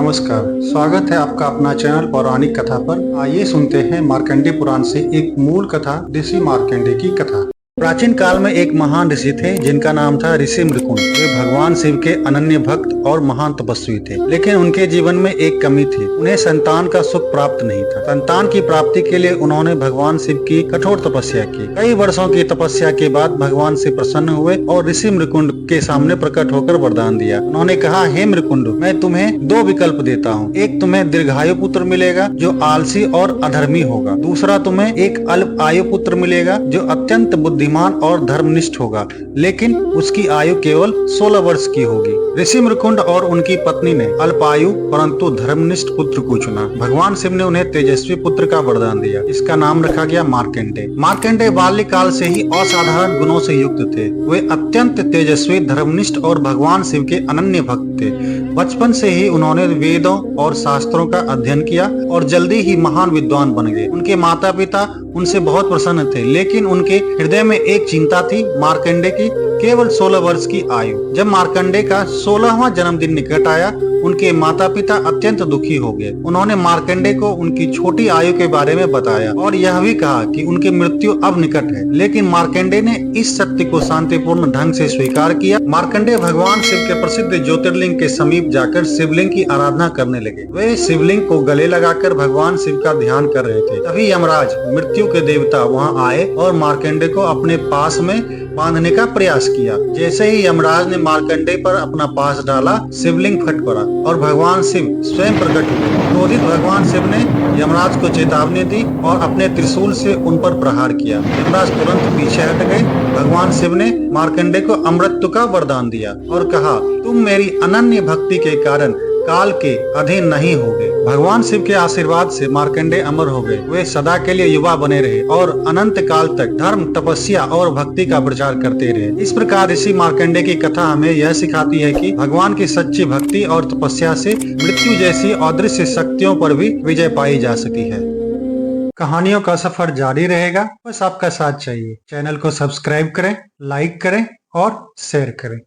नमस्कार, स्वागत है आपका अपना चैनल पौराणिक कथा पर। आइए सुनते हैं मार्कंडे पुराण से एक मूल कथा, ऋषि मार्कंडे की कथा। प्राचीन काल में एक महान ऋषि थे जिनका नाम था ऋषि मृकुंड। वे भगवान शिव के अनन्य भक्त और महान तपस्वी थे, लेकिन उनके जीवन में एक कमी थी। उन्हें संतान का सुख प्राप्त नहीं था। संतान की प्राप्ति के लिए उन्होंने भगवान शिव की कठोर तपस्या की। कई वर्षों की तपस्या के बाद भगवान शिव प्रसन्न हुए और ऋषि मृकुंड के सामने प्रकट होकर वरदान दिया। उन्होंने कहा, हे मृकुंड, मैं तुम्हें दो विकल्प देता हूँ। एक, तुम्हें दीर्घायु पुत्र मिलेगा जो आलसी और अधर्मी होगा। दूसरा, तुम्हें एक अल्प आयु पुत्र मिलेगा जो अत्यंत बुद्धिमान और धर्मनिष्ठ होगा, लेकिन उसकी आयु केवल 16 वर्ष की होगी। ऋषि मृकुंड और उनकी पत्नी ने अल्पायु परंतु धर्मनिष्ठ पुत्र को चुना। भगवान शिव ने उन्हें तेजस्वी पुत्र का वरदान दिया। इसका नाम रखा गया मार्कंडे। मार्कंडे बाल्यकाल से ही असाधारण गुणों से युक्त थे। वे अत्यंत तेजस्वी, धर्मनिष्ठ और भगवान शिव के अनन्य भक्त थे। बचपन से ही उन्होंने वेदों और शास्त्रों का अध्ययन किया और जल्दी ही महान विद्वान बन गए। उनके माता पिता उनसे बहुत प्रसन्न थे, लेकिन उनके हृदय में एक चिंता थी, मार्कंडे की केवल 16 वर्ष की आयु। जब मार्कंडे का 16वां जन्मदिन निकट आया, उनके माता पिता अत्यंत दुखी हो गए। उन्होंने मार्कंडे को उनकी छोटी आयु के बारे में बताया और यह भी कहा कि उनकी मृत्यु अब निकट है, लेकिन मार्कंडे ने इस सत्य को शांतिपूर्ण ढंग से स्वीकार किया। मार्कंडे भगवान शिव के प्रसिद्ध ज्योतिर्लिंग के समीप जाकर शिवलिंग की आराधना करने लगे। वे शिवलिंग को गले लगाकर भगवान शिव का ध्यान कर रहे थे। तभी यमराज, मृत्यु के देवता, वहां आए और मार्कंडे को अपने पास में बांधने का प्रयास किया। जैसे ही यमराज ने मार्कंडे पर अपना पास डाला, शिवलिंग फट पड़ा और भगवान शिव स्वयं प्रकट हुए। क्रोधित भगवान शिव ने यमराज को चेतावनी दी और अपने त्रिशूल से उन पर प्रहार किया। यमराज तुरंत पीछे हट गए। भगवान शिव ने मार्कंडे को अमृत का वरदान दिया और कहा, तुम मेरी अनन्य भक्ति के कारण काल के अधीन नहीं होगे। भगवान शिव के आशीर्वाद से मार्कंडे अमर हो गए। वे सदा के लिए युवा बने रहे और अनंत काल तक धर्म, तपस्या और भक्ति का प्रचार करते रहे। इस प्रकार ऋषि मार्कंडे की कथा हमें यह सिखाती है कि भगवान की सच्ची भक्ति और तपस्या से मृत्यु जैसी अदृश्य शक्तियों पर भी विजय पाई जा सकती है। कहानियों का सफर जारी रहेगा, बस आपका साथ चाहिए। चैनल को सब्सक्राइब करें, लाइक करें और शेयर करें।